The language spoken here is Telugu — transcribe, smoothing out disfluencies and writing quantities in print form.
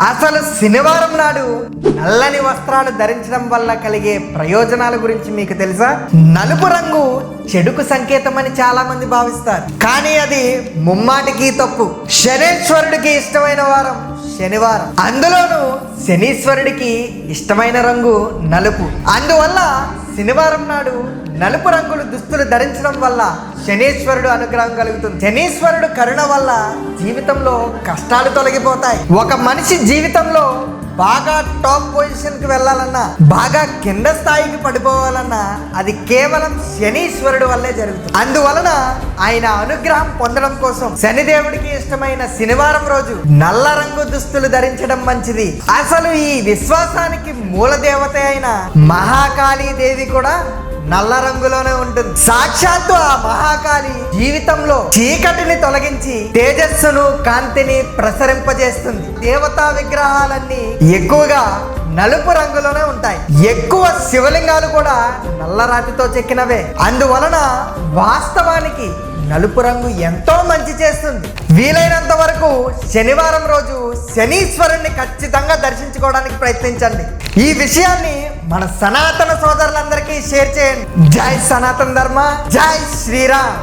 అసలు శనివారం నాడు నల్లని వస్త్రాలు ధరించడం వల్ల కలిగే ప్రయోజనాల గురించి మీకు తెలుసా? నలుపు రంగు చెడుకు సంకేతం అని చాలా మంది భావిస్తారు, కానీ అది ముమ్మాటికి తప్పు. శనేశ్వరుడికి ఇష్టమైన వారం శనివారం, అందులోనూ శనీశ్వరుడికి ఇష్టమైన రంగు నలుపు. అందువల్ల శనివారం నాడు నలుపు రంగులు దుస్తులు ధరించడం వల్ల శనీశ్వరుడు అనుగ్రహం కలుగుతుంది. శనీశ్వరుడు కరుణ వల్ల జీవితంలో కష్టాలు తొలగిపోతాయి. ఒక మనిషి జీవితంలో బాగా టాప్ పొజిషన్ కి వెళ్ళాలన్నా, బాగా కింద స్థాయికి పడిపోవాలన్నా అది కేవలం శనీశ్వరుడు వల్లే జరుగుతుంది. అందువలన ఆయన అనుగ్రహం పొందడం కోసం శనిదేవుడికి ఇష్టమైన శనివారం రోజు నల్ల రంగు దుస్తులు ధరించడం మంచిది. అసలు ఈ విశ్వాసానికి మూల దేవత అయిన మహాకాళీ దేవి కూడా నల్ల రంగులోనే ఉంటుంది. సాక్షాత్తు ఆ మహాకాళి జీవితంలో చీకటిని తొలగించి తేజస్సును కాంతిని ప్రసరింపజేస్తుంది. దేవతా విగ్రహాలన్నీ ఎక్కువగా నలుపు రంగులోనే ఉంటాయి. ఎక్కువ శివలింగాలు కూడా నల్లరాతితో చెక్కినవే. అందువలన వాస్తవానికి నలుపు రంగు ఎంతో మంచి చేస్తుంది. వీలైనంత వరకు శనివారం రోజు శనీశ్వరుణ్ణి ఖచ్చితంగా దర్శించుకోవడానికి ప్రయత్నించండి. ఈ విషయాన్ని మన సనాతన సోదరులందరికీ షేర్ చేయండి. జై సనాతన ధర్మ, జై శ్రీరామ్.